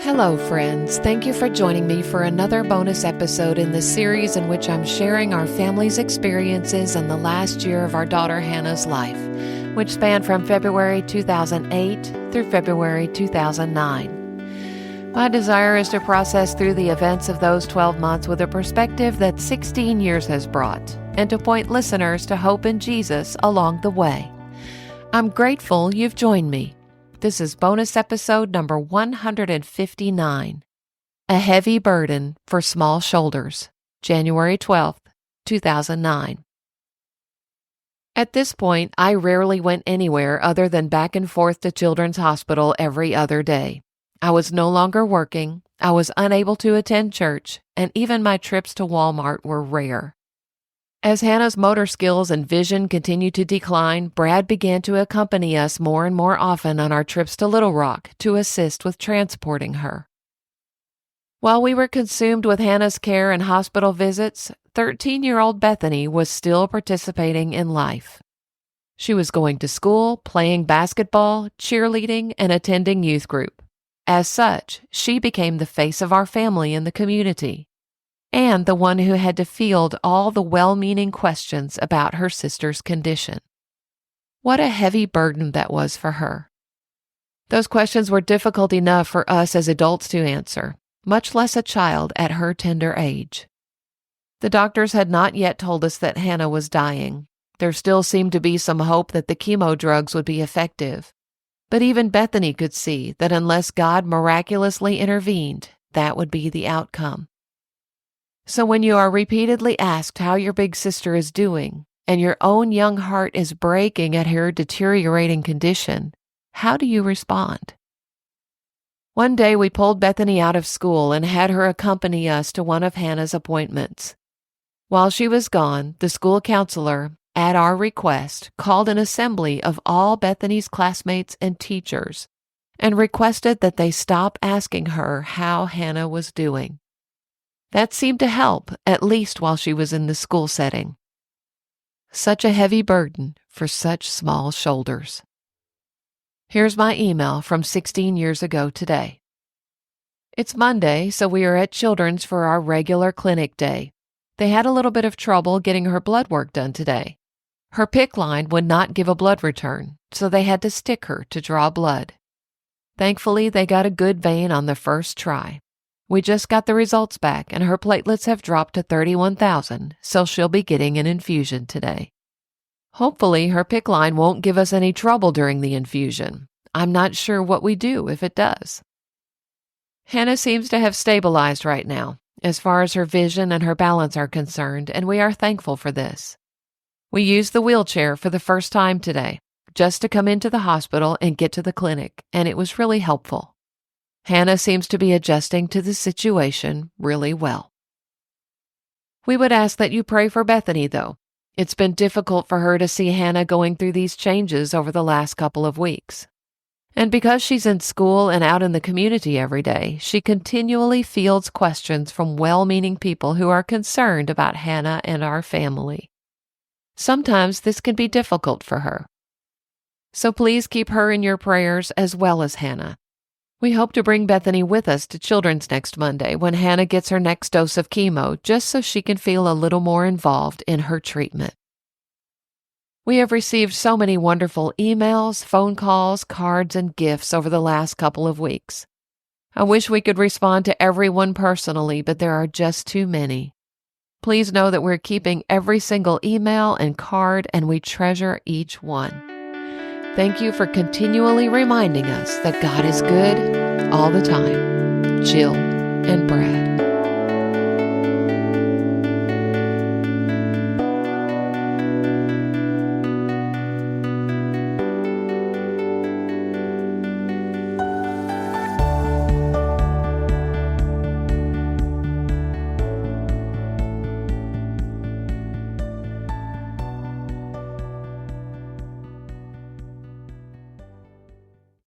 Hello, friends. Thank you for joining me for another bonus episode in the series in which I'm sharing our family's experiences in the last year of our daughter Hannah's life, which spanned from February 2008 through February 2009. My desire is to process through the events of those 12 months with a perspective that 16 years has brought, and to point listeners to hope in Jesus along the way. I'm grateful you've joined me. This is bonus episode number 159, A Heavy Burden for Small Shoulders, January 12th, 2009. At this point, I rarely went anywhere other than back and forth to Children's Hospital every other day. I was no longer working, I was unable to attend church, and even my trips to Walmart were rare. As Hannah's motor skills and vision continued to decline, Brad began to accompany us more and more often on our trips to Little Rock to assist with transporting her. While we were consumed with Hannah's care and hospital visits, 13-year-old Bethany was still participating in life. She was going to school, playing basketball, cheerleading, and attending youth group. As such, she became the face of our family in the community, and the one who had to field all the well-meaning questions about her sister's condition. What a heavy burden that was for her. Those questions were difficult enough for us as adults to answer, much less a child at her tender age. The doctors had not yet told us that Hannah was dying. There still seemed to be some hope that the chemo drugs would be effective. But even Bethany could see that unless God miraculously intervened, that would be the outcome. So when you are repeatedly asked how your big sister is doing, and your own young heart is breaking at her deteriorating condition, how do you respond? One day we pulled Bethany out of school and had her accompany us to one of Hannah's appointments. While she was gone, the school counselor, at our request, called an assembly of all Bethany's classmates and teachers and requested that they stop asking her how Hannah was doing. That seemed to help, at least while she was in the school setting. Such a heavy burden for such small shoulders. Here's my email from 16 years ago today. It's Monday, so we are at Children's for our regular clinic day. They had a little bit of trouble getting her blood work done today. Her PICC line would not give a blood return, so they had to stick her to draw blood. Thankfully, they got a good vein on the first try. We just got the results back, and her platelets have dropped to 31,000, so she'll be getting an infusion today. Hopefully, her PICC line won't give us any trouble during the infusion. I'm not sure what we do if it does. Hannah seems to have stabilized right now, as far as her vision and her balance are concerned, and we are thankful for this. We used the wheelchair for the first time today, just to come into the hospital and get to the clinic, and it was really helpful. Hannah seems to be adjusting to the situation really well. We would ask that you pray for Bethany, though. It's been difficult for her to see Hannah going through these changes over the last couple of weeks. And because she's in school and out in the community every day, she continually fields questions from well-meaning people who are concerned about Hannah and our family. Sometimes this can be difficult for her. So please keep her in your prayers as well as Hannah. We hope to bring Bethany with us to Children's next Monday when Hannah gets her next dose of chemo, just so she can feel a little more involved in her treatment. We have received so many wonderful emails, phone calls, cards, and gifts over the last couple of weeks. I wish we could respond to everyone personally, but there are just too many. Please know that we're keeping every single email and card, and we treasure each one. Thank you for continually reminding us that God is good all the time. Jill and Brad.